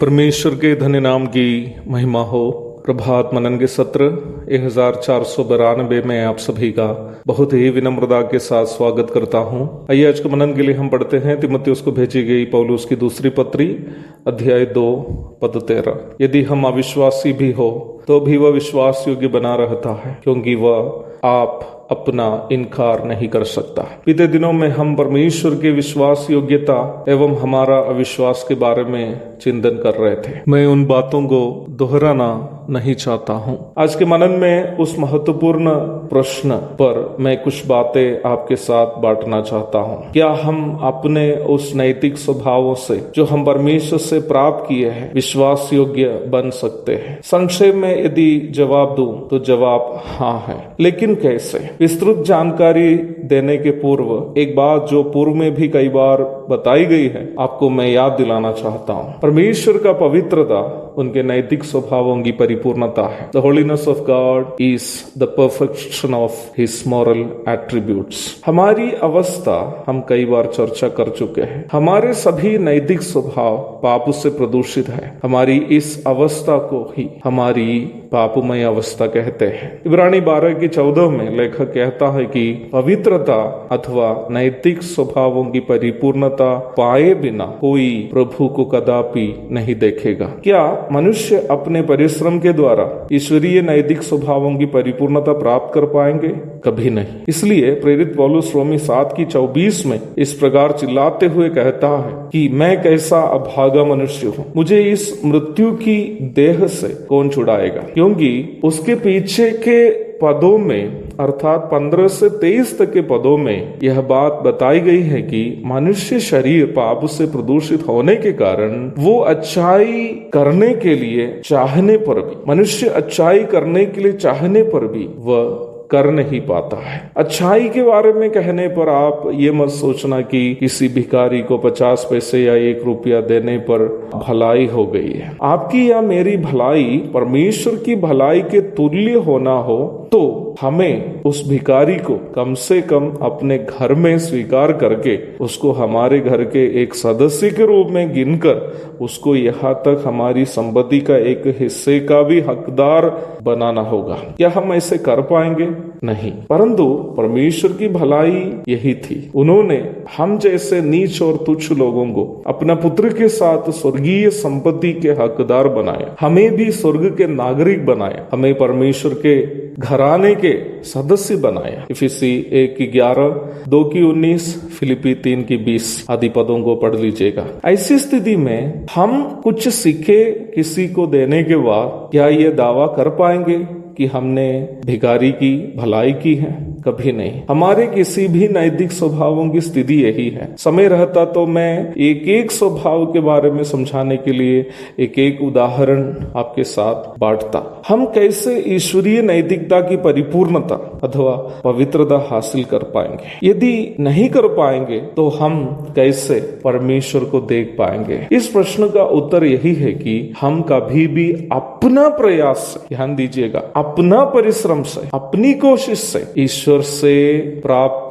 परमेश्वर के धन्य नाम की महिमा हो। प्रभात मनन के सत्र 1492 में आप सभी का बहुत ही विनम्रता के साथ स्वागत करता हूं। आइए आज के मनन के लिए हम पढ़ते हैं तीमुथियुस को भेजी गई पौलुस की दूसरी पत्री अध्याय 2 पद 13। यदि हम अविश्वासी भी हो तो भी वह विश्वास योग्य बना रहता है, क्योंकि वह आप अपना इनकार नहीं कर सकता। बीते दिनों में हम परमेश्वर के विश्वास योग्यता एवं हमारा अविश्वास के बारे में चिंतन कर रहे थे। मैं उन बातों को दोहराना नहीं चाहता हूं। आज के मनन में उस महत्वपूर्ण प्रश्न पर मैं कुछ बातें आपके साथ बांटना चाहता हूं। क्या हम अपने उस नैतिक स्वभावों से जो हम परमेश्वर से प्राप्त किए हैं विश्वास योग्य बन सकते हैं? संक्षेप में यदि जवाब दूं तो जवाब हाँ है, लेकिन कैसे? विस्तृत जानकारी देने के पूर्व एक बात जो पूर्व में भी कई बार बताई गई है आपको मैं याद दिलाना चाहता हूं। परमेश्वर का पवित्रता उनके नैतिक स्वभावों की परिपूर्णता है। The holiness of God is the perfection of his moral attributes. हमारी अवस्था हम कई बार चर्चा कर चुके हैं। हमारे सभी नैतिक स्वभाव पाप से प्रदूषित है। हमारी इस अवस्था को ही हमारी पापमय अवस्था कहते हैं। इब्रानी 12:14 में लेखक कहता है कि पवित्रता अथवा नैतिक स्वभावों की परिपूर्णता पाए बिना कोई प्रभु को कदापि नहीं देखेगा। क्या मनुष्य अपने परिश्रम के द्वारा ईश्वरीय नैतिक स्वभावों की परिपूर्णता प्राप्त कर पाएंगे? कभी नहीं। इसलिए प्रेरित पौलुस रोमी 7:24 में इस प्रकार चिल्लाते हुए कहता है कि मैं कैसा अभागा मनुष्य हूँ, मुझे इस मृत्यु की देह से कौन छुड़ाएगा? क्योंकि उसके पीछे के पदों में अर्थात 15 से 23 तक के पदों में यह बात बताई गई है कि मनुष्य शरीर पाप से प्रदूषित होने के कारण वो अच्छाई करने के लिए चाहने पर भी मनुष्य अच्छाई करने के लिए चाहने पर भी वह कर नहीं पाता है। अच्छाई के बारे में कहने पर आप ये मत सोचना कि किसी भिखारी को 50 पैसे या 1 रुपया देने पर भलाई हो गई है। आपकी या मेरी भलाई परमेश्वर की भलाई के तुल्य होना हो तो हमें उस भिखारी को कम से कम अपने घर में स्वीकार करके उसको हमारे घर के एक सदस्य के रूप में गिनकर उसको यहाँ तक हमारी संपत्ति का एक हिस्से का भी हकदार बनाना होगा। क्या हम ऐसे कर पाएंगे? नहीं। परंतु परमेश्वर की भलाई यही थी। उन्होंने हम जैसे नीच और तुच्छ लोगों को अपना पुत्र के साथ स्वर्गीय संपत्ति के हकदार बनाया। हमें भी स्वर्ग के नागरिक बनाया। हमें परमेश्वर के घराने के सदस्य बनाया। इफिसी 1:11, 2:19, फिलिपी 3:20 आदि पदों को पढ़ लीजिएगा। ऐसी स्थिति में हम कुछ सीखे किसी को देने के बाद क्या ये दावा कर पाएंगे कि हमने भिखारी की भलाई की है? कभी नहीं। हमारे किसी भी नैतिक स्वभावों की स्थिति यही है। समय रहता तो मैं एक एक स्वभाव के बारे में समझाने के लिए एक एक उदाहरण आपके साथ बांटता। हम कैसे ईश्वरीय नैतिकता की परिपूर्णता अथवा पवित्रता हासिल कर पाएंगे? यदि नहीं कर पाएंगे तो हम कैसे परमेश्वर को देख पाएंगे? इस प्रश्न का उत्तर यही है कि हम कभी भी अपना प्रयास से, ध्यान दीजिएगा, अपना परिश्रम से, अपनी कोशिश से ईश्वर से प्राप्त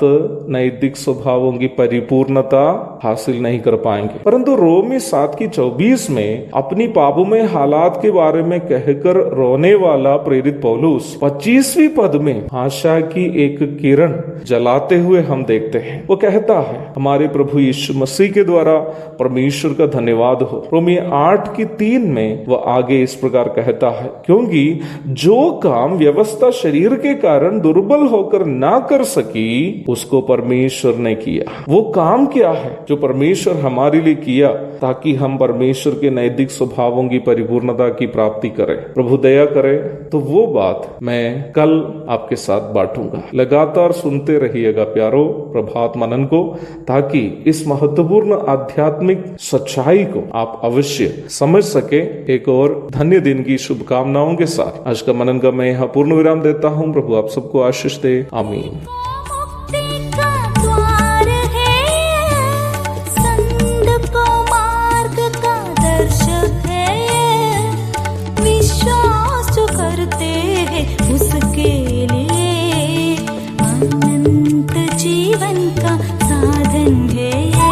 नैतिक स्वभावों की परिपूर्णता हासिल नहीं कर पाएंगे। परंतु रोमी 7:24 में अपनी पापोमय हालात के बारे में कहकर रोने वाला प्रेरित पौलुस 25वीं पद में आशा की एक किरण जलाते हुए हम देखते हैं। वो कहता है, हमारे प्रभु यीशु मसीह के द्वारा परमेश्वर का धन्यवाद हो। रोमी 8:3 में वह आगे इस प्रकार कहता है, क्योंकि जो काम व्यवस्था शरीर के कारण दुर्बल होकर ना कर सकी उसको परमेश्वर ने किया। वो काम क्या है जो परमेश्वर हमारे लिए किया ताकि हम परमेश्वर के नैतिक स्वभावों की परिपूर्णता की प्राप्ति करें? प्रभु दया करे तो वो बात मैं कल आपके साथ बांटूंगा। लगातार सुनते रहिएगा प्यारो प्रभात मनन को, ताकि इस महत्वपूर्ण आध्यात्मिक सच्चाई को आप अवश्य समझ सके। एक और धन्य दिन की शुभकामनाओं के साथ आज का मनन का मैं यहाँ पूर्ण विराम देता हूँ। प्रभु आप सबको आशीष दे। आमीन। उसके लिए अनंत जीवन का साधन है।